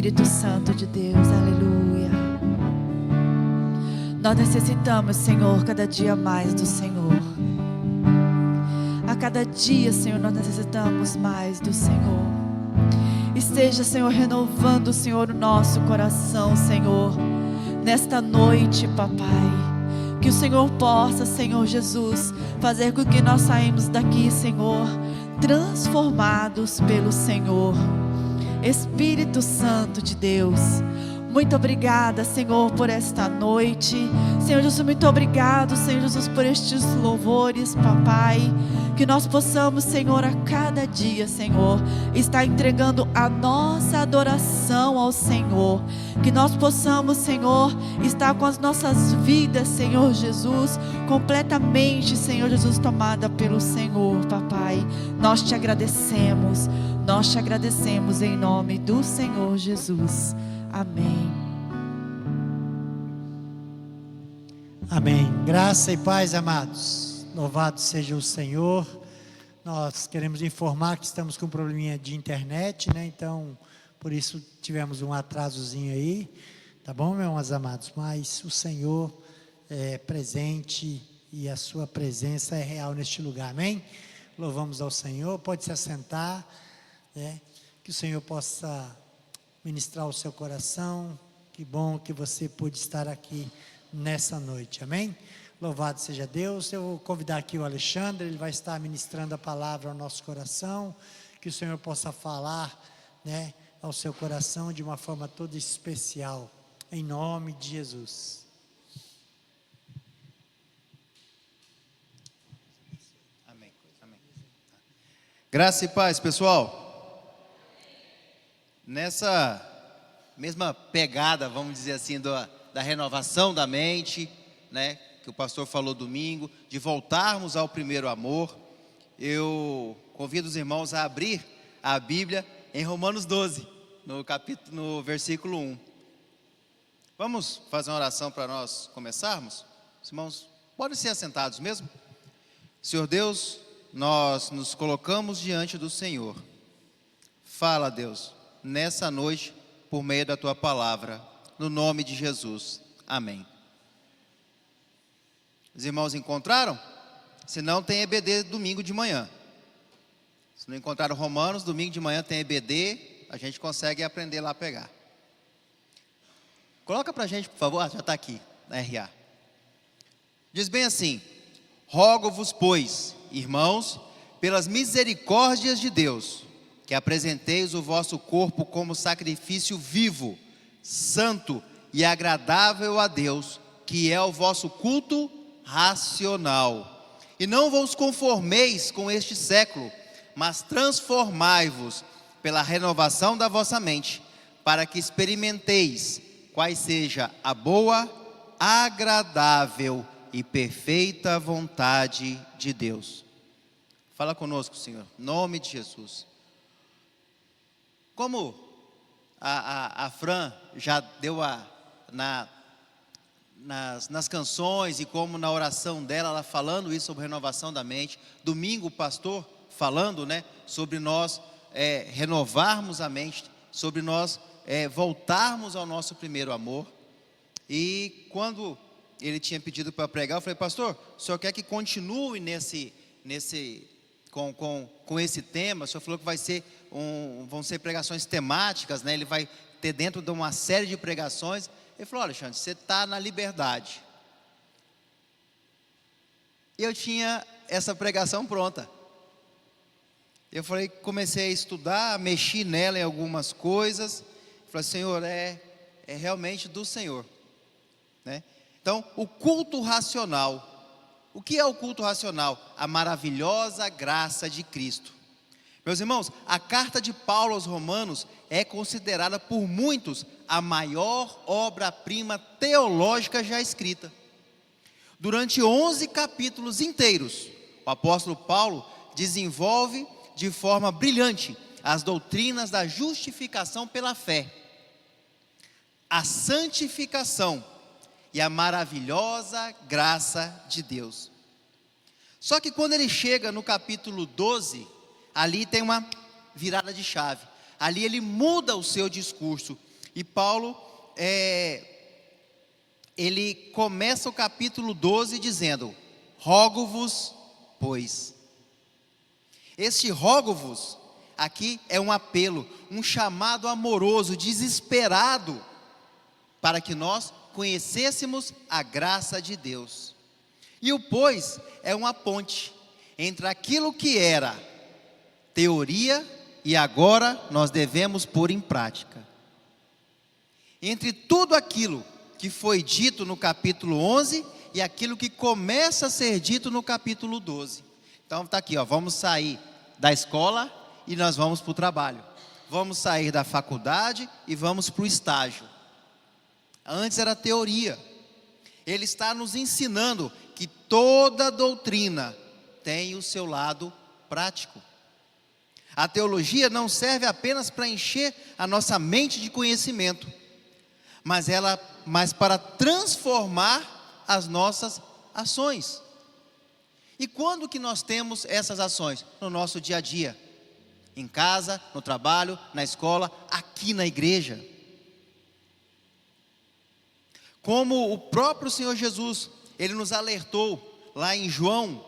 Espírito Santo de Deus, aleluia. Nós necessitamos, Senhor, cada dia mais do Senhor. A cada dia, Senhor, nós necessitamos mais do Senhor. Esteja, Senhor, renovando, Senhor, o nosso coração, Senhor, nesta noite, papai. Que o Senhor possa, Senhor Jesus, fazer com que nós saímos daqui, Senhor, transformados pelo Senhor. Espírito Santo de Deus, muito obrigada, Senhor, por esta noite. Senhor Jesus, muito obrigado, Senhor Jesus, por estes louvores, papai. Que nós possamos, Senhor, a cada dia, Senhor, estar entregando a nossa adoração ao Senhor. Que nós possamos, Senhor, estar com as nossas vidas, Senhor Jesus, completamente, Senhor Jesus, tomada pelo Senhor, papai. Nós te agradecemos em nome do Senhor Jesus. Amém. Amém. Graça e paz, amados. Louvado seja o Senhor. Nós queremos informar que estamos com um probleminha de internet, né? Então, por isso tivemos um atrasozinho aí, tá bom, meus amados? Mas o Senhor é presente e a sua presença é real neste lugar, amém? Louvamos ao Senhor. Pode se assentar, né? Que o Senhor possa ministrar o seu coração. Que bom que você pôde estar aqui nessa noite, amém? Louvado seja Deus. Eu vou convidar aqui o Alexandre, ele vai estar ministrando a palavra ao nosso coração, que o Senhor possa falar, né, ao seu coração de uma forma toda especial, em nome de Jesus. Amém. Amém. Graça e paz, pessoal. Nessa mesma pegada, vamos dizer assim, da renovação da mente, né, que o pastor falou domingo, de voltarmos ao primeiro amor, eu convido os irmãos a abrir a Bíblia em Romanos 12, no versículo 1. Vamos fazer uma oração para nós começarmos? Os irmãos podem ser assentados mesmo? Senhor Deus, nós nos colocamos diante do Senhor. Fala, Deus, nessa noite, por meio da Tua palavra, no nome de Jesus. Amém. Os irmãos encontraram? Se não, tem EBD domingo de manhã. Se não encontraram Romanos, domingo de manhã tem EBD, a gente consegue aprender lá a pegar. Coloca pra gente, por favor. Já está aqui, na RA. Diz bem assim: rogo-vos, pois, irmãos, pelas misericórdias de Deus, que apresenteis o vosso corpo como sacrifício vivo, santo e agradável a Deus, que é o vosso culto racional. E não vos conformeis com este século, mas transformai-vos pela renovação da vossa mente, para que experimenteis quais seja a boa, agradável e perfeita vontade de Deus. Fala conosco, Senhor, em nome de Jesus. Como a Fran já deu nas canções, e como na oração dela, ela falando isso sobre renovação da mente. Domingo o pastor falando, né, sobre nós renovarmos a mente, sobre nós voltarmos ao nosso primeiro amor. E quando ele tinha pedido para pregar, eu falei: pastor, o senhor quer que continue com esse tema? O senhor falou que vão ser pregações temáticas, né? Ele vai ter dentro de uma série de pregações. Ele falou: Alexandre, você está na liberdade. E eu tinha essa pregação pronta. Eu falei, comecei a estudar, mexi nela em algumas coisas. Falei: Senhor, é realmente do Senhor, né? Então, o culto racional. O que é o culto racional? A maravilhosa graça de Cristo. Meus irmãos, a carta de Paulo aos Romanos é considerada por muitos a maior obra-prima teológica já escrita. Durante 11 capítulos inteiros, o apóstolo Paulo desenvolve de forma brilhante as doutrinas da justificação pela fé, a santificação e a maravilhosa graça de Deus. Só que quando ele chega no capítulo 12, ali tem uma virada de chave. Ali ele muda o seu discurso. E Paulo, ele começa o capítulo 12 dizendo: rogo-vos, pois. Este rogo-vos aqui é um apelo, um chamado amoroso, desesperado, para que nós conhecêssemos a graça de Deus. E o pois é uma ponte entre aquilo que era teoria e agora nós devemos pôr em prática. Entre tudo aquilo que foi dito no capítulo 11 e aquilo que começa a ser dito no capítulo 12. Então está aqui, vamos sair da escola e nós vamos para o trabalho. Vamos sair da faculdade e vamos para o estágio. Antes era teoria. Ele está nos ensinando que toda doutrina tem o seu lado prático. A teologia não serve apenas para encher a nossa mente de conhecimento, mas para transformar as nossas ações. E quando que nós temos essas ações? No nosso dia a dia. Em casa, no trabalho, na escola, aqui na igreja. Como o próprio Senhor Jesus, Ele nos alertou lá em João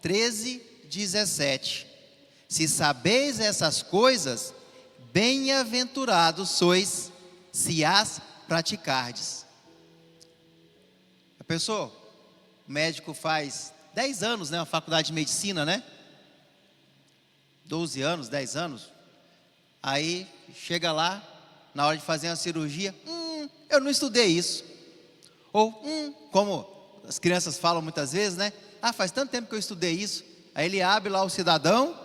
13:17. Se sabeis essas coisas, bem-aventurados sois, se as praticardes. A pessoa, o médico faz 10 anos, né, a faculdade de medicina, né? 12 anos, 10 anos. Aí chega lá, na hora de fazer uma cirurgia, eu não estudei isso. Ou, como as crianças falam muitas vezes, né? Faz tanto tempo que eu estudei isso. Aí ele abre lá o cidadão,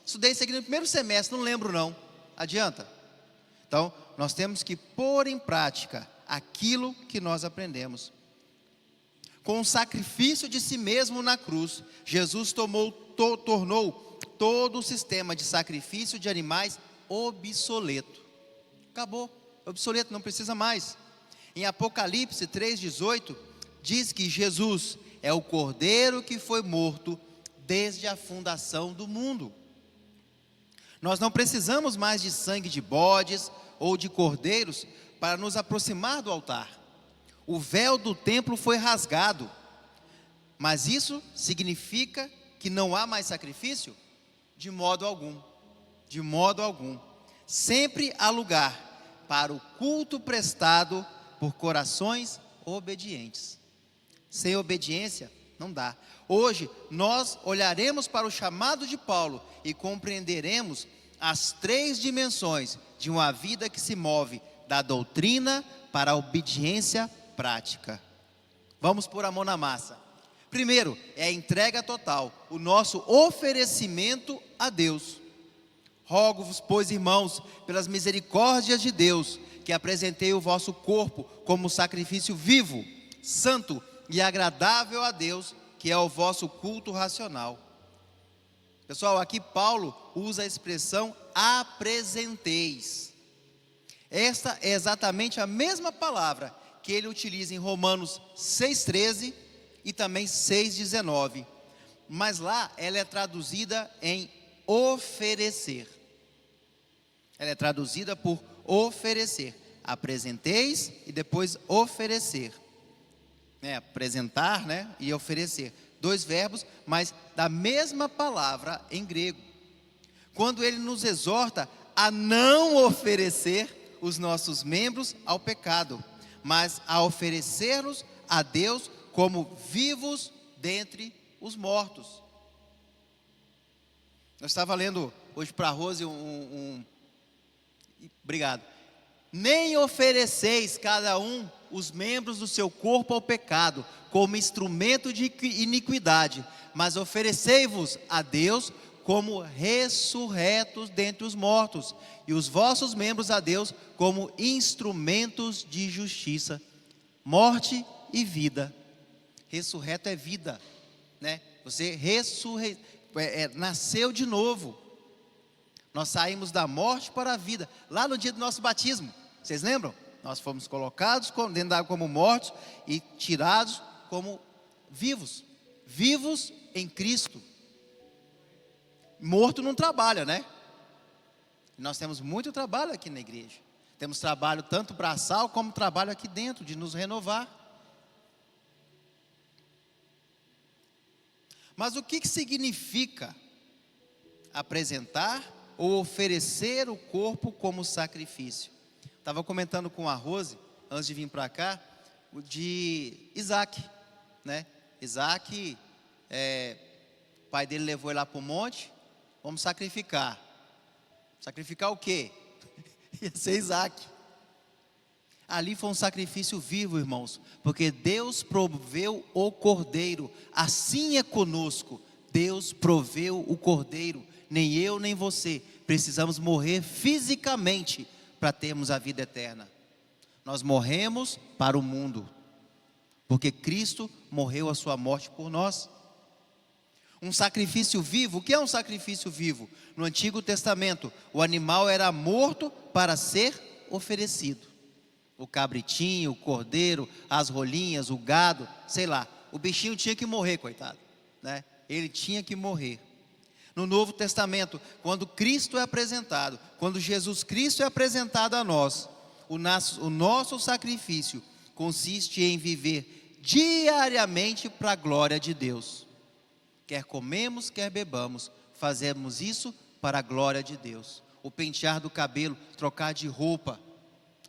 estudei isso aqui no primeiro semestre, não lembro não. Adianta? Então, nós temos que pôr em prática aquilo que nós aprendemos. Com o sacrifício de si mesmo na cruz, Jesus tornou todo o sistema de sacrifício de animais obsoleto. Acabou, obsoleto, não precisa mais. Em Apocalipse 3:18, diz que Jesus é o Cordeiro que foi morto desde a fundação do mundo. Nós não precisamos mais de sangue de bodes ou de cordeiros para nos aproximar do altar. O véu do templo foi rasgado. Mas isso significa que não há mais sacrifício? De modo algum. De modo algum. Sempre há lugar para o culto prestado por corações obedientes. Sem obediência, não dá. Hoje, nós olharemos para o chamado de Paulo e compreenderemos as 3 dimensões de uma vida que se move da doutrina para a obediência prática. Vamos pôr a mão na massa. Primeiro, é a entrega total, o nosso oferecimento a Deus. Rogo-vos, pois, irmãos, pelas misericórdias de Deus, que apresentei o vosso corpo como sacrifício vivo, santo e agradável a Deus, que é o vosso culto racional. Pessoal, aqui Paulo usa a expressão apresenteis. Esta é exatamente a mesma palavra que ele utiliza em Romanos 6:13 e também 6:19. Mas lá ela é traduzida em oferecer. Ela é traduzida por oferecer. Apresenteis e depois oferecer. Apresentar, e oferecer. 2 verbos, mas da mesma palavra em grego. Quando ele nos exorta a não oferecer os nossos membros ao pecado, mas a oferecer-nos a Deus como vivos dentre os mortos. Eu estava lendo hoje para a Rose Obrigado. Nem ofereceis cada um os membros do seu corpo ao pecado, como instrumento de iniquidade, mas oferecei-vos a Deus como ressurretos dentre os mortos, e os vossos membros a Deus como instrumentos de justiça. Morte e vida. Ressurreto é vida, Você nasceu de novo. Nós saímos da morte para a vida, lá no dia do nosso batismo. Vocês lembram? Nós fomos colocados dentro da água como mortos e tirados como vivos. Vivos em Cristo. Morto não trabalha, Nós temos muito trabalho aqui na igreja. Temos trabalho tanto braçal como trabalho aqui dentro, de nos renovar. Mas o que significa apresentar ou oferecer o corpo como sacrifício? Estava comentando com a Rose, antes de vir para cá, o de Isaac, né? Isaac, o pai dele levou ele lá para o monte, vamos sacrificar. Sacrificar o quê? Ia ser Isaac. Ali foi um sacrifício vivo, irmãos, porque Deus proveu o cordeiro. Assim é conosco, Deus proveu o cordeiro. Nem eu nem você precisamos morrer fisicamente para termos a vida eterna. Nós morremos para o mundo, porque Cristo morreu a sua morte por nós. Um sacrifício vivo. O que é um sacrifício vivo? No Antigo Testamento, o animal era morto para ser oferecido. O cabritinho, o cordeiro, as rolinhas, o gado, sei lá, o bichinho tinha que morrer, coitado, né? Ele tinha que morrer. No Novo Testamento, quando Cristo é apresentado, quando Jesus Cristo é apresentado a nós, o nosso sacrifício consiste em viver diariamente para a glória de Deus. Quer comemos, quer bebamos, fazemos isso para a glória de Deus. O pentear do cabelo, trocar de roupa,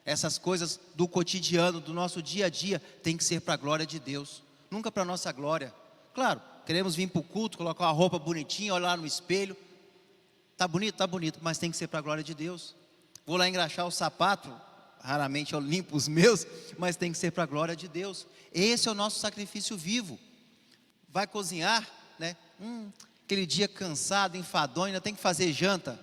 essas coisas do cotidiano, do nosso dia a dia, tem que ser para a glória de Deus, nunca para a nossa glória. Claro, queremos vir para o culto, colocar uma roupa bonitinha, olhar no espelho, tá bonito, mas tem que ser para a glória de Deus. Vou lá engraxar o sapato, raramente eu limpo os meus, mas tem que ser para a glória de Deus. Esse é o nosso sacrifício vivo. Vai cozinhar, né? Aquele dia cansado, enfadonho, ainda tem que fazer janta.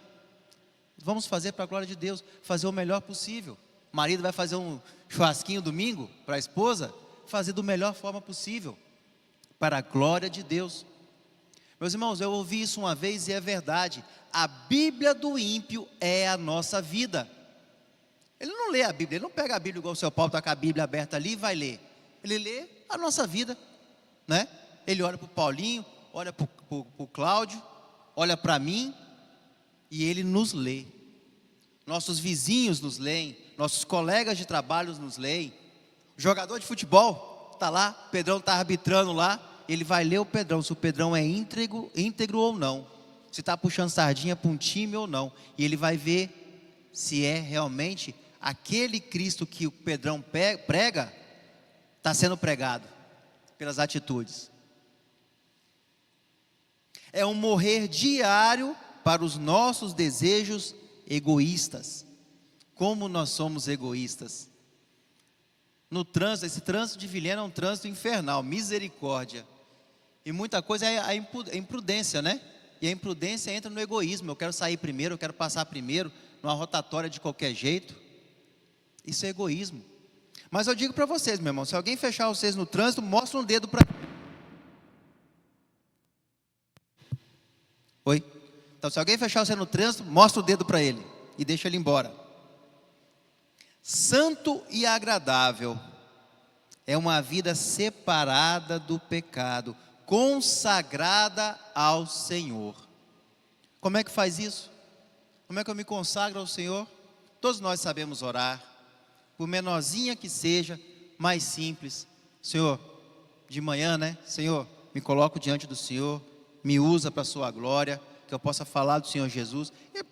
Vamos fazer para a glória de Deus, fazer o melhor possível. O marido vai fazer um churrasquinho domingo para a esposa, fazer da melhor forma possível, para a glória de Deus. Meus irmãos, eu ouvi isso uma vez e é verdade. A Bíblia do ímpio é a nossa vida. Ele não lê a Bíblia, ele não pega a Bíblia igual o seu Paulo, está com a Bíblia aberta ali e vai ler. Ele lê a nossa vida, né? Ele olha para o Paulinho, olha para o Cláudio, olha para mim e ele nos lê. Nossos vizinhos nos leem, nossos colegas de trabalho nos leem. O jogador de futebol está lá, o Pedrão está arbitrando lá, ele vai ler o Pedrão, se o Pedrão é íntegro ou não, se está puxando sardinha para um time ou não, e ele vai ver se é realmente aquele Cristo que o Pedrão prega, está sendo pregado pelas atitudes. É um morrer diário para os nossos desejos egoístas. Como nós somos egoístas. No trânsito, esse trânsito de Vilhena é um trânsito infernal, misericórdia. E muita coisa é a imprudência, né? E a imprudência entra no egoísmo. Eu quero sair primeiro, eu quero passar primeiro, numa rotatória de qualquer jeito. Isso é egoísmo. Mas eu digo para vocês, meu irmão, se alguém fechar vocês no trânsito, mostra um dedo para... Oi? Então, se alguém fechar você no trânsito, mostra o dedo para ele e deixa ele embora. Santo e agradável é uma vida separada do pecado, consagrada ao Senhor. Como é que faz isso? Como é que eu me consagro ao Senhor? Todos nós sabemos orar, por menorzinha que seja, mais simples. Senhor, de manhã, né? Senhor, me coloco diante do Senhor, me usa para a sua glória, que eu possa falar do Senhor Jesus. E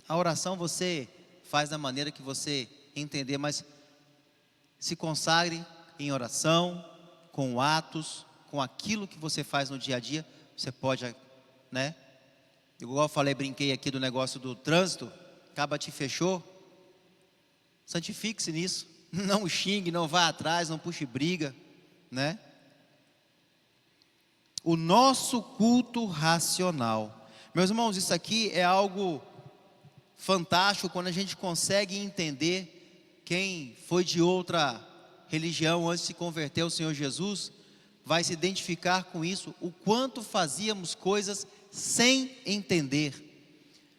a oração você faz da maneira que você entender, mas se consagre em oração, com atos, com aquilo que você faz no dia a dia. Você pode, né? Igual eu falei, brinquei aqui do negócio do trânsito, acaba te fechou, santifique-se nisso, não xingue, não vá atrás, não puxe briga, né? O nosso culto racional. Meus irmãos, isso aqui é algo fantástico quando a gente consegue entender. Quem foi de outra religião antes de se converter ao Senhor Jesus, vai se identificar com isso, o quanto fazíamos coisas sem entender.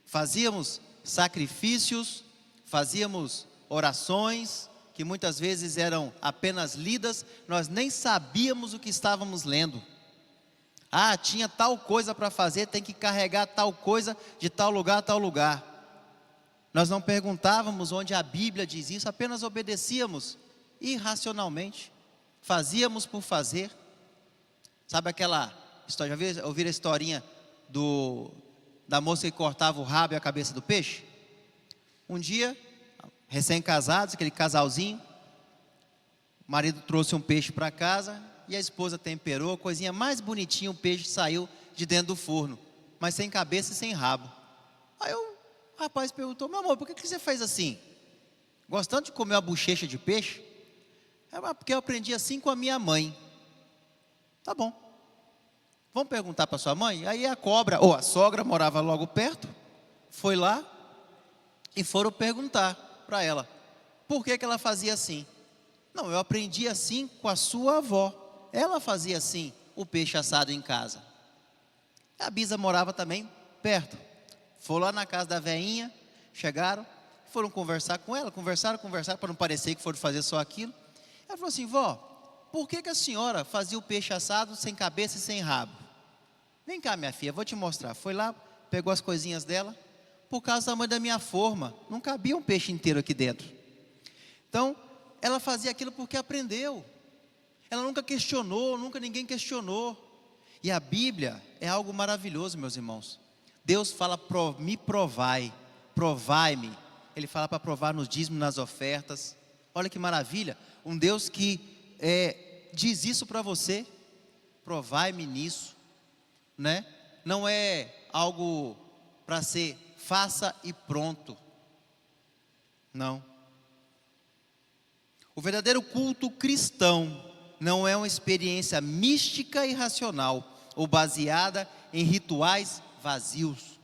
Fazíamos sacrifícios, fazíamos orações, que muitas vezes eram apenas lidas, nós nem sabíamos o que estávamos lendo. Ah, tinha tal coisa para fazer, tem que carregar tal coisa de tal lugar a tal lugar. Nós não perguntávamos onde a Bíblia diz isso, apenas obedecíamos irracionalmente, fazíamos por fazer. Sabe aquela história, já ouviram a historinha da moça que cortava o rabo e a cabeça do peixe? Um dia, recém-casados, aquele casalzinho, o marido trouxe um peixe para casa e a esposa temperou, coisinha mais bonitinha, o peixe saiu de dentro do forno, mas sem cabeça e sem rabo. Aí o rapaz perguntou: meu amor, por que você fez assim? Gostando de comer uma bochecha de peixe? Porque eu aprendi assim com a minha mãe. Tá bom, vamos perguntar para sua mãe? Aí a cobra, ou a sogra, morava logo perto, foi lá e foram perguntar para ela por que ela fazia assim. Não, eu aprendi assim com a sua avó, ela fazia assim o peixe assado em casa. A bisa morava também perto, foram lá na casa da veinha, chegaram, foram conversar com ela, conversaram para não parecer que foram fazer só aquilo. Ela falou assim: vó, por que a senhora fazia o peixe assado sem cabeça e sem rabo? Vem cá, minha filha, vou te mostrar. Foi lá, pegou as coisinhas dela. Por causa do tamanho da minha forma, não cabia um peixe inteiro aqui dentro. Então, ela fazia aquilo porque aprendeu. Ela nunca questionou, nunca ninguém questionou. E a Bíblia é algo maravilhoso, meus irmãos. Deus fala: me provai, provai-me. Ele fala para provar nos dízimos, nas ofertas. Olha que maravilha, um Deus que diz isso para você: provai-me nisso, né? Não é algo para ser faça e pronto, não. O verdadeiro culto cristão não é uma experiência mística e racional, ou baseada em rituais vazios.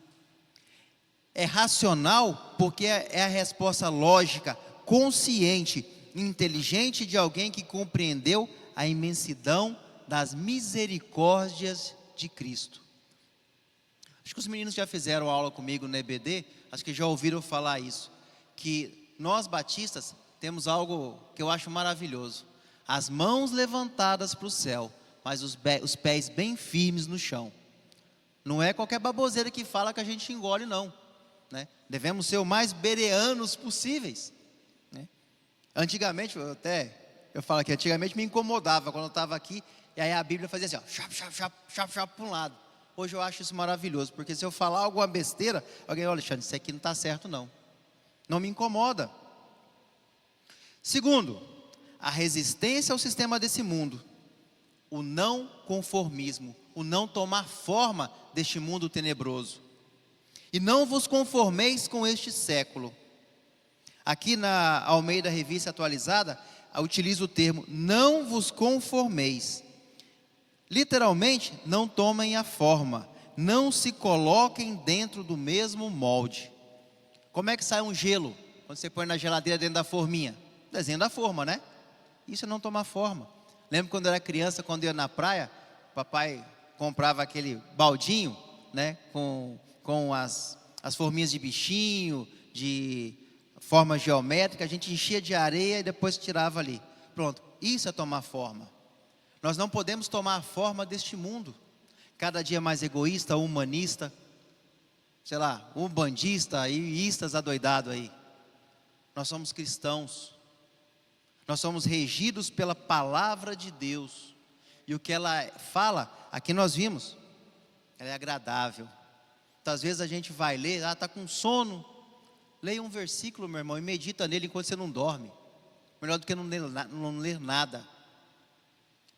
É racional porque é a resposta lógica, consciente, inteligente de alguém que compreendeu a imensidão das misericórdias de Cristo. Acho que os meninos já fizeram aula comigo no EBD, acho que já ouviram falar isso, que nós batistas temos algo que eu acho maravilhoso: as mãos levantadas para o céu, mas os pés bem firmes no chão. Não é qualquer baboseira que fala que a gente engole, não, né? Devemos ser o mais bereanos possíveis, né? Antigamente, eu falo que antigamente me incomodava quando eu estava aqui, e aí a Bíblia fazia assim, ó, chap, chap, chap, chap, chap, para um lado. Hoje eu acho isso maravilhoso, porque se eu falar alguma besteira, alguém: olha, Alexandre, isso aqui não está certo não. Não me incomoda. Segundo, a resistência ao sistema desse mundo, o não conformismo, o não tomar forma deste mundo tenebroso. E não vos conformeis com este século. Aqui na Almeida Revista Atualizada, utiliza o termo não vos conformeis. Literalmente, não tomem a forma, não se coloquem dentro do mesmo molde. Como é que sai um gelo? Quando você põe na geladeira dentro da forminha? Desenho da forma, né? Isso é não tomar forma. Lembro quando eu era criança, quando eu ia na praia, papai comprava aquele baldinho, né? Com as forminhas de bichinho, de forma geométrica, a gente enchia de areia e depois tirava ali. Pronto, isso é tomar forma. Nós não podemos tomar a forma deste mundo, cada dia mais egoísta, humanista, sei lá, umbandista, iístas adoidado aí. Nós somos cristãos, nós somos regidos pela palavra de Deus, e o que ela fala, aqui nós vimos, ela é agradável. Então às vezes a gente vai ler, está com sono, leia um versículo, meu irmão, e medita nele enquanto você não dorme, melhor do que não ler nada.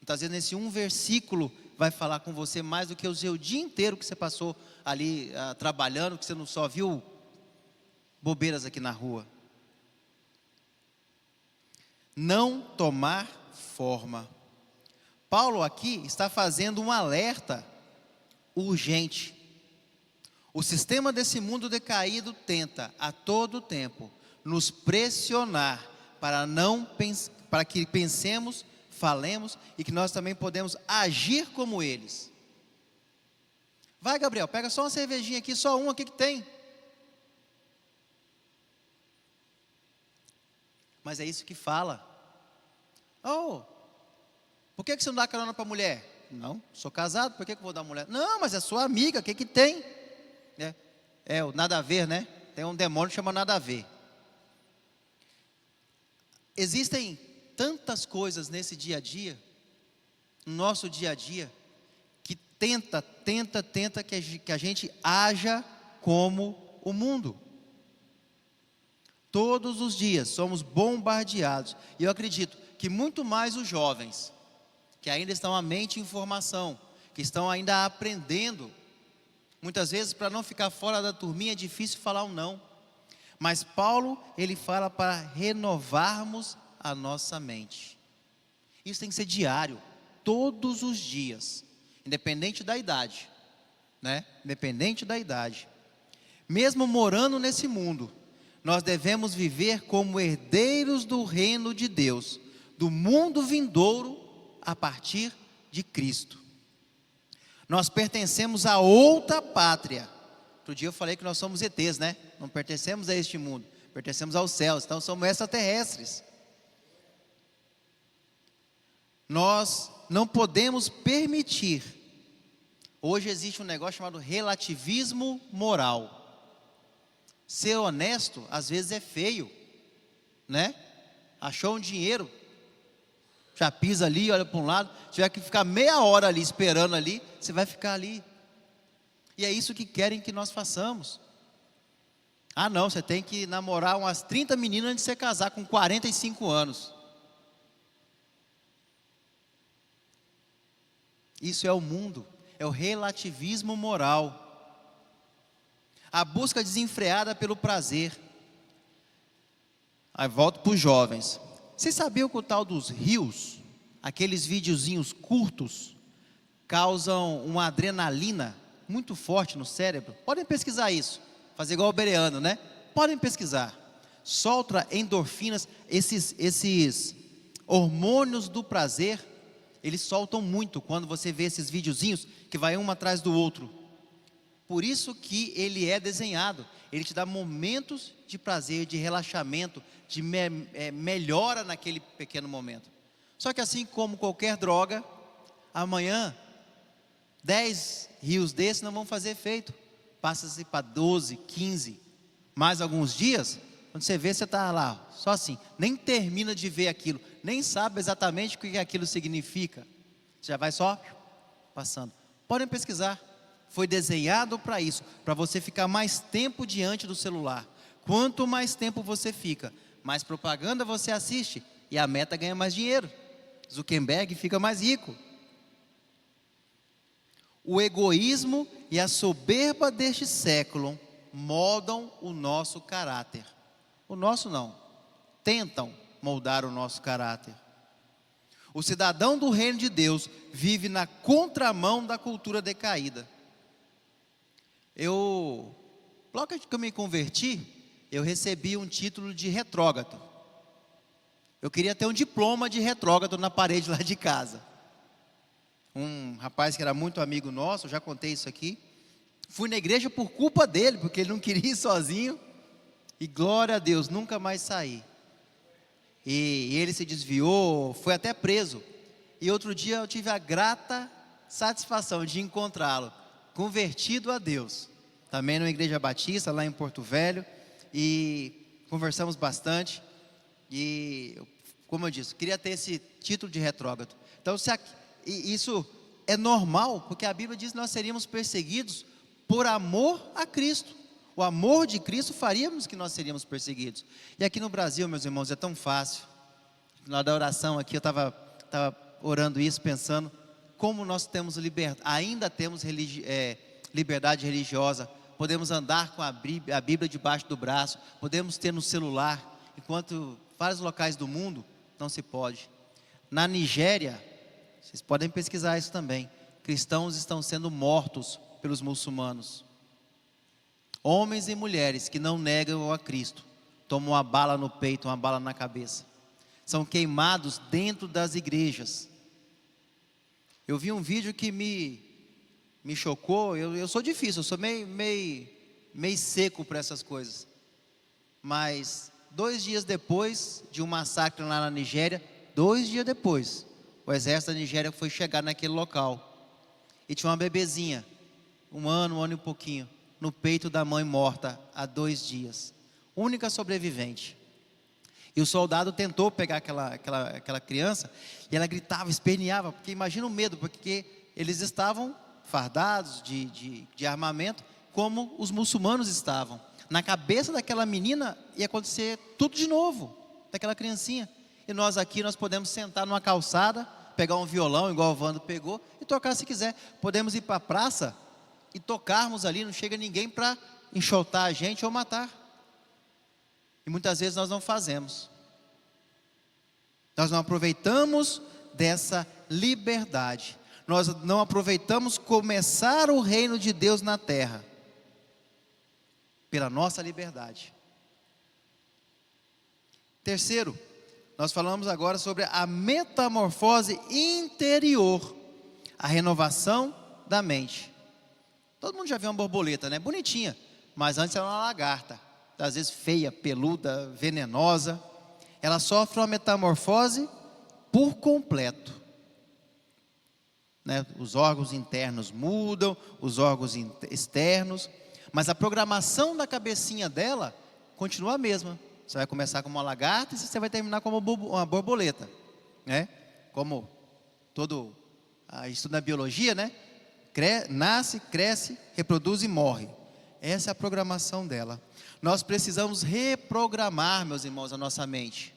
Então às vezes nesse um versículo vai falar com você mais do que o seu dia inteiro que você passou ali trabalhando, que você não só viu bobeiras aqui na rua. Não tomar forma. Paulo aqui está fazendo um alerta urgente. O sistema desse mundo decaído tenta a todo tempo nos pressionar para que pensemos, falemos e que nós também podemos agir como eles. Vai, Gabriel, pega só uma cervejinha aqui, só uma aqui que tem. Mas é isso que fala. Oh, por que você não dá carona para a mulher? Não, sou casado, por que eu vou dar mulher? Não, mas é sua amiga, o que tem? O nada a ver, né? Tem um demônio que chama nada a ver. Existem tantas coisas nesse dia a dia, no nosso dia a dia, que tenta que a gente haja como o mundo. Todos os dias somos bombardeados. E eu acredito que muito mais os jovens, que ainda estão à mente em formação, que estão ainda aprendendo. Muitas vezes, para não ficar fora da turminha, é difícil falar um não. Mas Paulo, ele fala para renovarmos a nossa mente. Isso tem que ser diário, todos os dias, independente da idade, né? Independente da idade. Mesmo morando nesse mundo, nós devemos viver como herdeiros do reino de Deus, do mundo vindouro a partir de Cristo. Nós pertencemos a outra pátria. Outro dia eu falei que nós somos ETs, né? Não pertencemos a este mundo, pertencemos aos céus, então somos extraterrestres. Nós não podemos permitir. Hoje existe um negócio chamado relativismo moral. Ser honesto, às vezes é feio, né? Achou um dinheiro, já pisa ali, olha para um lado, tiver que ficar meia hora ali esperando ali, você vai ficar ali. E é isso que querem que nós façamos. Ah não, você tem que namorar umas 30 meninas antes de você casar com 45 anos. Isso é o mundo, é o relativismo moral. A busca desenfreada pelo prazer. Aí volto para os jovens. Vocês sabiam que o tal dos rios, aqueles videozinhos curtos, causam uma adrenalina muito forte no cérebro? Podem pesquisar isso, fazer igual o Bereano, né? Podem pesquisar. Solta endorfinas, esses hormônios do prazer, eles soltam muito quando você vê esses videozinhos que vai um atrás do outro. Por isso que ele é desenhado, ele te dá momentos de prazer, de relaxamento, de melhora naquele pequeno momento. Só que assim como qualquer droga, amanhã 10 rios desses não vão fazer efeito. Passa-se para 12, 15, mais alguns dias, quando você vê, você está lá, só assim, nem termina de ver aquilo, nem sabe exatamente o que aquilo significa. Você já vai só passando. Podem pesquisar. Foi desenhado para isso, para você ficar mais tempo diante do celular. Quanto mais tempo você fica, mais propaganda você assiste, e a Meta ganha mais dinheiro. Zuckerberg fica mais rico. O egoísmo e a soberba deste século moldam o nosso caráter. O nosso não, tentam moldar o nosso caráter. O cidadão do reino de Deus vive na contramão da cultura decaída. Logo que eu me converti, eu recebi um título de retrógrado. Eu queria ter um diploma de retrógrado na parede lá de casa. Um rapaz que era muito amigo nosso, eu já contei isso aqui. Fui na igreja por culpa dele, porque ele não queria ir sozinho. E glória a Deus, nunca mais saí. E ele se desviou, foi até preso. E outro dia eu tive a grata satisfação de encontrá-lo, convertido a Deus, também numa igreja batista lá em Porto Velho, e conversamos bastante, e como eu disse, queria ter esse título de retrógrado. Então isso é normal, porque a Bíblia diz que nós seríamos perseguidos por amor a Cristo. O amor de Cristo faríamos que nós seríamos perseguidos. E aqui no Brasil, meus irmãos, é tão fácil. Na hora da oração aqui, eu estava orando isso, pensando como nós ainda temos liberdade religiosa. Podemos andar com a Bíblia debaixo do braço, podemos ter no celular, enquanto vários locais do mundo não se pode. Na Nigéria, vocês podem pesquisar isso também, cristãos estão sendo mortos pelos muçulmanos. Homens e mulheres que não negam a Cristo, tomam uma bala no peito, uma bala na cabeça, são queimados dentro das igrejas. Eu vi um vídeo que me chocou. Eu sou difícil, eu sou meio seco para essas coisas. Mas 2 dias depois de um massacre lá na Nigéria, 2 dias depois, o exército da Nigéria foi chegar naquele local. E tinha uma bebezinha, 1 ano e pouquinho, no peito da mãe morta há 2 dias. Única sobrevivente. E o soldado tentou pegar aquela criança e ela gritava, esperneava, porque imagina o medo, porque eles estavam fardados de armamento, como os muçulmanos estavam. Na cabeça daquela menina ia acontecer tudo de novo, daquela criancinha. E nós aqui, nós podemos sentar numa calçada, pegar um violão, igual o Vando pegou, e tocar se quiser. Podemos ir para a praça e tocarmos ali, não chega ninguém para enxotar a gente ou matar. E muitas vezes nós não fazemos. Nós não aproveitamos dessa liberdade. Nós não aproveitamos começar o reino de Deus na terra. Pela nossa liberdade. Terceiro, nós falamos agora sobre a metamorfose interior. A renovação da mente. Todo mundo já viu uma borboleta, né? Bonitinha. Mas antes era uma lagarta. Às vezes feia, peluda, venenosa. Ela sofre uma metamorfose por completo, né? Os órgãos internos mudam, os órgãos externos, mas a programação da cabecinha dela continua a mesma. Você vai começar como uma lagarta e você vai terminar como uma borboleta, né? Como todo estudo na biologia, né? Nasce, cresce, reproduz e morre. Essa é a programação dela. Nós precisamos reprogramar, meus irmãos, a nossa mente.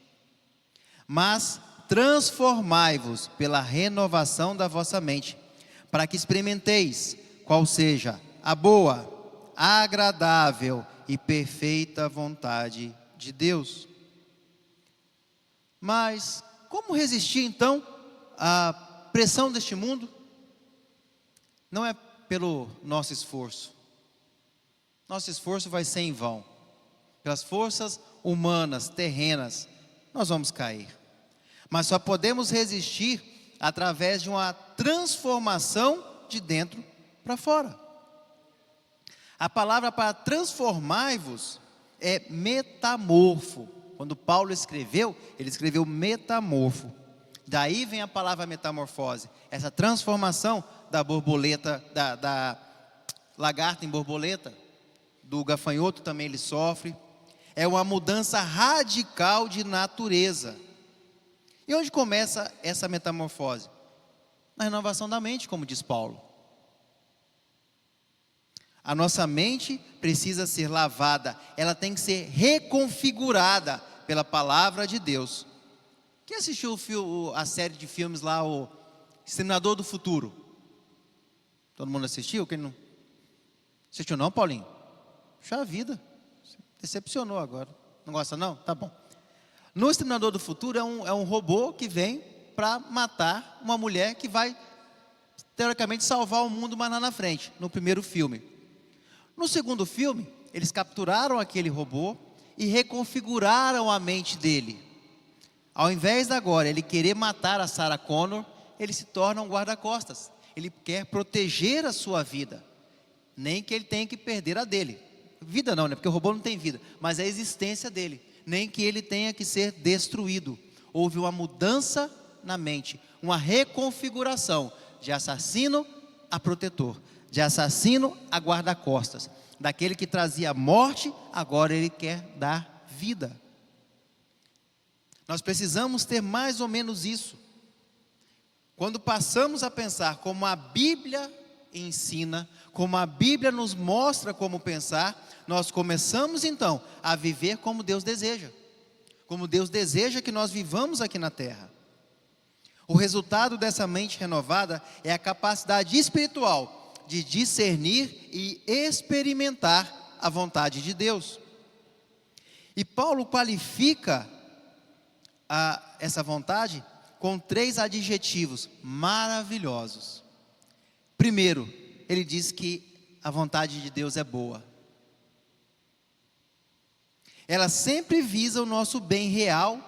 Mas transformai-vos pela renovação da vossa mente, para que experimenteis qual seja a boa, agradável e perfeita vontade de Deus. Mas como resistir então à pressão deste mundo? Não é pelo nosso esforço. Nosso esforço vai ser em vão. Pelas forças humanas, terrenas, nós vamos cair. Mas só podemos resistir através de uma transformação de dentro para fora. A palavra para transformai-vos é metamorfo. Quando Paulo escreveu, ele escreveu metamorfo. Daí vem a palavra metamorfose. Essa transformação da borboleta, da lagarta em borboleta. Do gafanhoto também ele sofre. É uma mudança radical de natureza. E onde começa essa metamorfose? Na renovação da mente, como diz Paulo. A nossa mente precisa ser lavada, ela tem que ser reconfigurada pela palavra de Deus. Quem assistiu a série de filmes lá, o Exterminador do Futuro? Todo mundo assistiu? Quem não assistiu não, Paulinho? Puxa vida, decepcionou agora. Não gosta não? Tá bom. No Exterminador do Futuro é um robô que vem para matar uma mulher que vai, teoricamente, salvar o mundo mais lá na frente, no primeiro filme. No segundo filme, eles capturaram aquele robô e reconfiguraram a mente dele. Ao invés de agora ele querer matar a Sarah Connor, ele se torna um guarda-costas. Ele quer proteger a sua vida, nem que ele tenha que perder a dele. Vida não, né? Porque o robô não tem vida, mas a existência dele. Nem que ele tenha que ser destruído. Houve uma mudança na mente, uma reconfiguração de assassino a protetor, de assassino a guarda-costas. Daquele que trazia morte, agora ele quer dar vida. Nós precisamos ter mais ou menos isso. Quando passamos a pensar como a Bíblia ensina, como a Bíblia nos mostra como pensar, nós começamos então a viver como Deus deseja. Como Deus deseja que nós vivamos aqui na terra. O resultado dessa mente renovada é a capacidade espiritual de discernir e experimentar a vontade de Deus. E Paulo qualifica essa vontade com 3 adjetivos maravilhosos. Primeiro, ele diz que a vontade de Deus é boa. Ela sempre visa o nosso bem real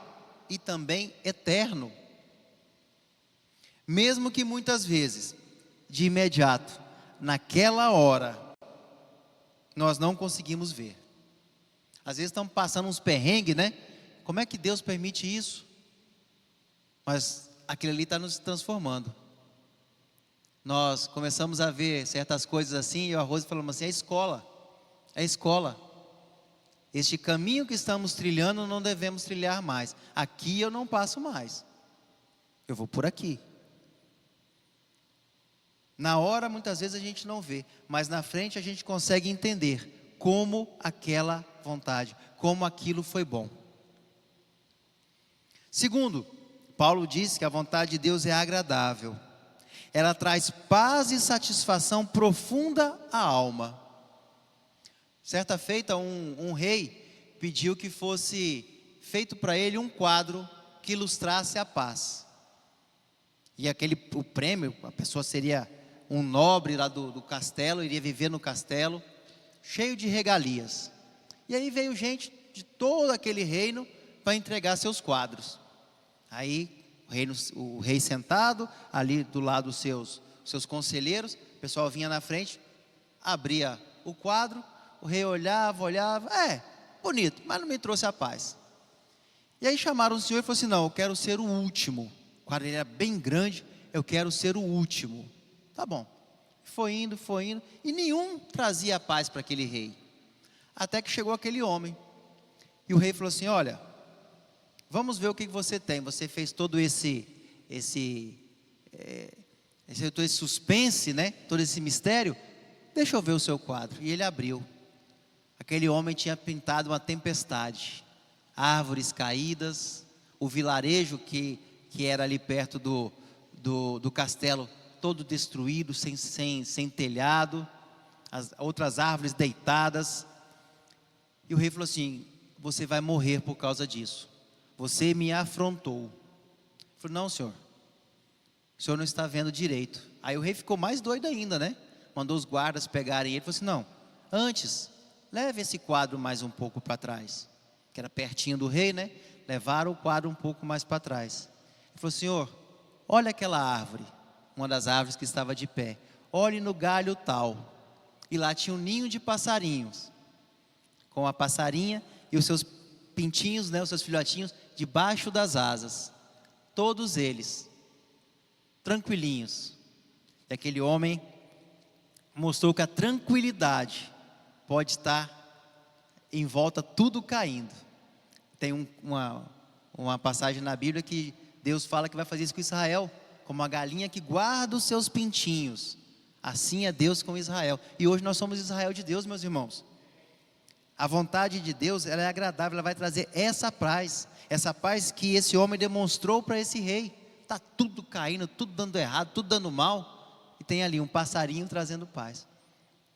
e também eterno. Mesmo que muitas vezes, de imediato, naquela hora, nós não conseguimos ver. Às vezes estamos passando uns perrengues, né? Como é que Deus permite isso? Mas aquilo ali está nos transformando. Nós começamos a ver certas coisas assim, e o Arroz falamos assim, é escola. É escola. Este caminho que estamos trilhando não devemos trilhar mais. Aqui eu não passo mais. Eu vou por aqui. Na hora, muitas vezes a gente não vê, mas na frente a gente consegue entender como aquela vontade, como aquilo foi bom. Segundo, Paulo diz que a vontade de Deus é agradável. Ela traz paz e satisfação profunda à alma. Certa feita, um rei pediu que fosse feito para ele um quadro que ilustrasse a paz. E o prêmio, a pessoa seria um nobre lá do castelo, iria viver no castelo, cheio de regalias. E aí veio gente de todo aquele reino para entregar seus quadros. Aí o rei sentado, ali do lado dos seus conselheiros, o pessoal vinha na frente, abria o quadro, o rei olhava, bonito, mas não me trouxe a paz. E aí chamaram o senhor e falou assim: não, eu quero ser o último. O quadro era bem grande, eu quero ser o último. Tá bom. Foi indo, e nenhum trazia a paz para aquele rei. Até que chegou aquele homem. E o rei falou assim: olha, vamos ver o que você tem. Você fez todo esse suspense, né? Todo esse mistério. Deixa eu ver o seu quadro. E ele abriu. Aquele homem tinha pintado uma tempestade, árvores caídas, o vilarejo que era ali perto do castelo, todo destruído, sem telhado, as outras árvores deitadas. E o rei falou assim: você vai morrer por causa disso. Você me afrontou. Ele falou: não, senhor, o senhor não está vendo direito. Aí o rei ficou mais doido ainda, né? Mandou os guardas pegarem ele. Ele falou assim: não, antes, leve esse quadro mais um pouco para trás. Que era pertinho do rei, né? Levaram o quadro um pouco mais para trás. Ele falou: senhor, olha aquela árvore, uma das árvores que estava de pé. Olhe no galho tal. E lá tinha um ninho de passarinhos, com a passarinha e os seus pintinhos, né, os seus filhotinhos, debaixo das asas. Todos eles, tranquilinhos. E aquele homem mostrou que a tranquilidade pode estar em volta, tudo caindo. Tem uma passagem na Bíblia que Deus fala que vai fazer isso com Israel, como a galinha que guarda os seus pintinhos. Assim é Deus com Israel. E hoje nós somos Israel de Deus, meus irmãos. A vontade de Deus, ela é agradável, ela vai trazer essa paz que esse homem demonstrou para esse rei. Está tudo caindo, tudo dando errado, tudo dando mal, e tem ali um passarinho trazendo paz.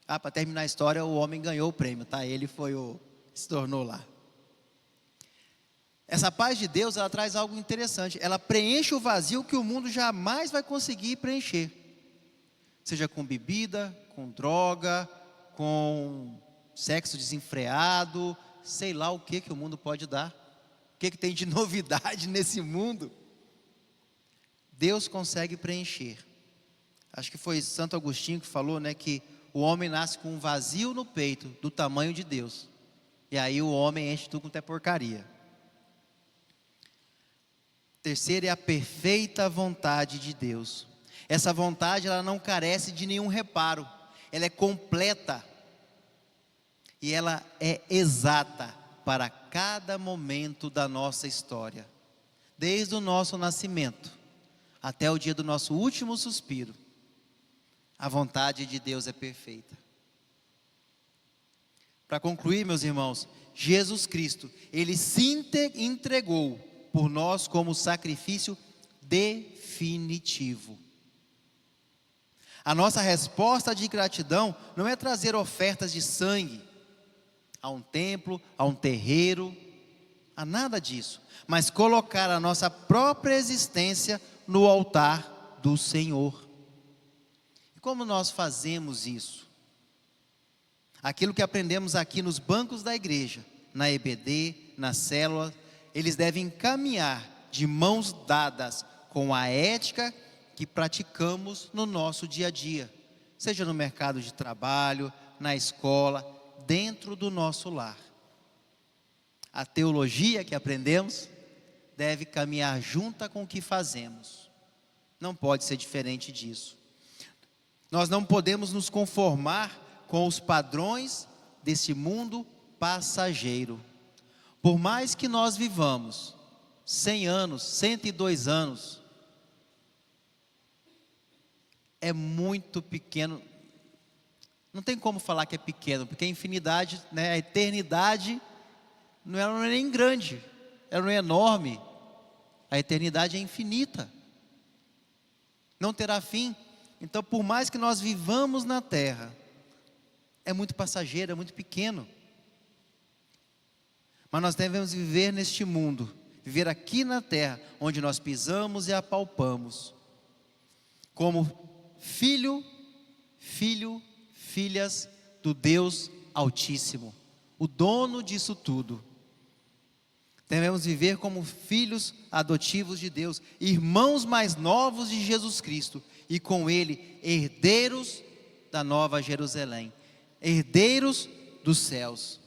Para terminar a história, o homem ganhou o prêmio, tá? Ele se tornou lá. Essa paz de Deus, ela traz algo interessante. Ela preenche o vazio que o mundo jamais vai conseguir preencher. Seja com bebida, com droga, com sexo desenfreado, sei lá o que o mundo pode dar. O que tem de novidade nesse mundo? Deus consegue preencher. Acho que foi Santo Agostinho que falou, né, que o homem nasce com um vazio no peito do tamanho de Deus. E aí o homem enche tudo com até porcaria. Terceiro é a perfeita vontade de Deus. Essa vontade, ela não carece de nenhum reparo. Ela é completa. E ela é exata para cada momento da nossa história. Desde o nosso nascimento até o dia do nosso último suspiro. A vontade de Deus é perfeita. Para concluir, meus irmãos, Jesus Cristo, Ele se entregou por nós como sacrifício definitivo. A nossa resposta de gratidão não é trazer ofertas de sangue a um templo, a um terreiro, a nada disso, mas colocar a nossa própria existência no altar do Senhor. E como nós fazemos isso? Aquilo que aprendemos aqui nos bancos da igreja, na EBD, na célula, eles devem caminhar de mãos dadas com a ética que praticamos no nosso dia a dia, seja no mercado de trabalho, na escola, dentro do nosso lar. A teologia que aprendemos deve caminhar junta com o que fazemos. Não pode ser diferente disso. Nós não podemos nos conformar com os padrões deste mundo passageiro. Por mais que nós vivamos 100 anos, 102 anos, é muito pequeno. Não tem como falar que é pequeno, porque a infinidade, né, a eternidade, não é nem grande, ela não é enorme. A eternidade é infinita, não terá fim. Então, por mais que nós vivamos na terra, é muito passageiro, é muito pequeno. Mas nós devemos viver neste mundo, viver aqui na terra, onde nós pisamos e apalpamos, como filhas do Deus Altíssimo, o dono disso tudo. Devemos viver como filhos adotivos de Deus, irmãos mais novos de Jesus Cristo, e com Ele, herdeiros da Nova Jerusalém, herdeiros dos céus.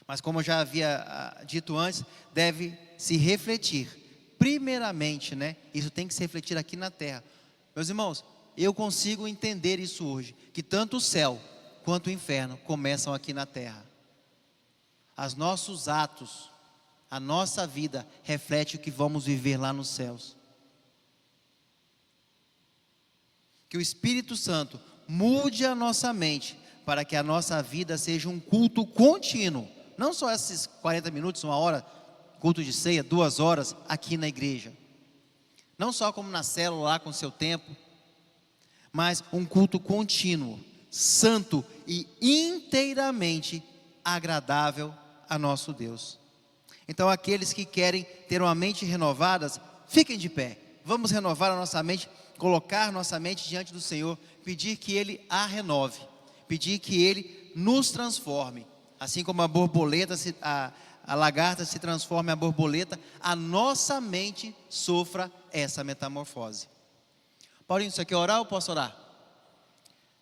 Mas como eu já havia dito antes, deve se refletir, primeiramente, né? Isso tem que se refletir aqui na terra. Meus irmãos, eu consigo entender isso hoje, que tanto o céu quanto o inferno começam aqui na terra. Os nossos atos, a nossa vida reflete o que vamos viver lá nos céus. Que o Espírito Santo mude a nossa mente, para que a nossa vida seja um culto contínuo. Não só esses 40 minutos, 1 hora, culto de ceia, 2 horas aqui na igreja. Não só como na célula lá com seu tempo, mas um culto contínuo, santo e inteiramente agradável a nosso Deus. Então, aqueles que querem ter uma mente renovada, fiquem de pé. Vamos renovar a nossa mente, colocar nossa mente diante do Senhor, pedir que Ele a renove, pedir que Ele nos transforme. Assim como a borboleta, a lagarta se transforma em a borboleta, a nossa mente sofra essa metamorfose. Paulinho, você quer orar ou posso orar?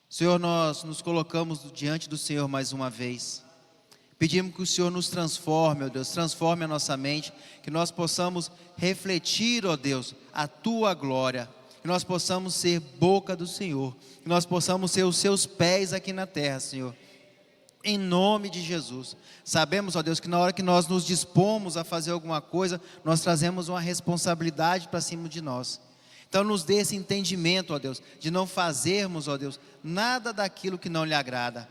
Senhor, nós nos colocamos diante do Senhor mais uma vez. Pedimos que o Senhor nos transforme, ó Deus, transforme a nossa mente, que nós possamos refletir, ó Deus, a Tua glória, que nós possamos ser boca do Senhor, que nós possamos ser os Seus pés aqui na terra, Senhor, em nome de Jesus. Sabemos, ó Deus, que na hora que nós nos dispomos a fazer alguma coisa, nós trazemos uma responsabilidade para cima de nós. Então nos dê esse entendimento, ó Deus, de não fazermos, ó Deus, nada daquilo que não lhe agrada,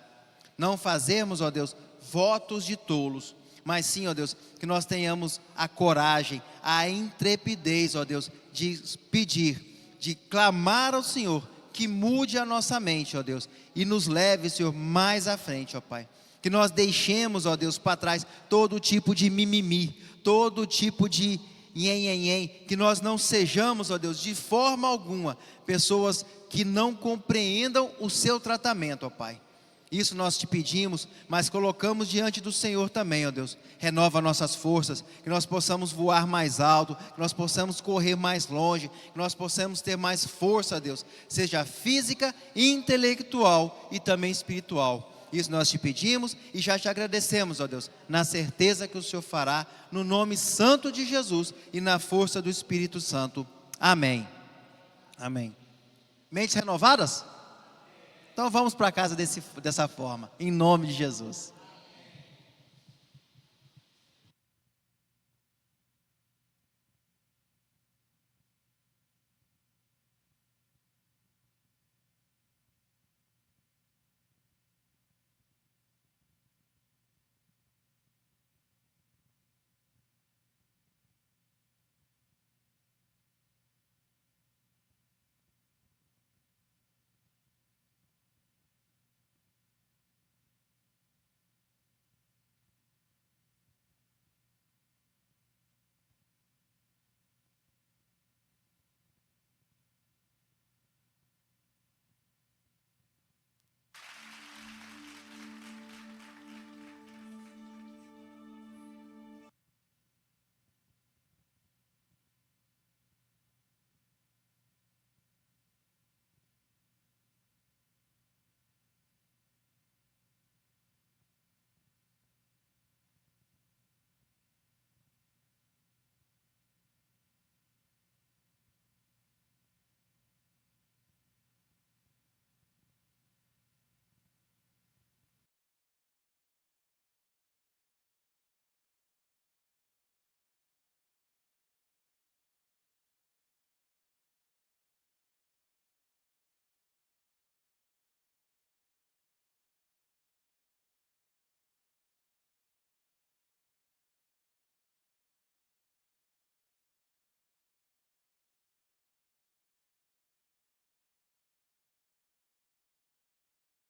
não fazermos, ó Deus, votos de tolos, mas sim, ó Deus, que nós tenhamos a coragem, a intrepidez, ó Deus, de pedir, de clamar ao Senhor, que mude a nossa mente, ó Deus, e nos leve, Senhor, mais à frente, ó Pai, que nós deixemos, ó Deus, para trás todo tipo de mimimi, todo tipo de nhen, que nós não sejamos, ó Deus, de forma alguma, pessoas que não compreendam o seu tratamento, ó Pai. Isso nós te pedimos, mas colocamos diante do Senhor também, ó Deus. Renova nossas forças, que nós possamos voar mais alto, que nós possamos correr mais longe, que nós possamos ter mais força, ó Deus, seja física, intelectual e também espiritual. Isso nós te pedimos e já te agradecemos, ó Deus, na certeza que o Senhor fará, no nome santo de Jesus e na força do Espírito Santo. Amém. Amém. Mentes renovadas? Então vamos para casa dessa forma, em nome de Jesus.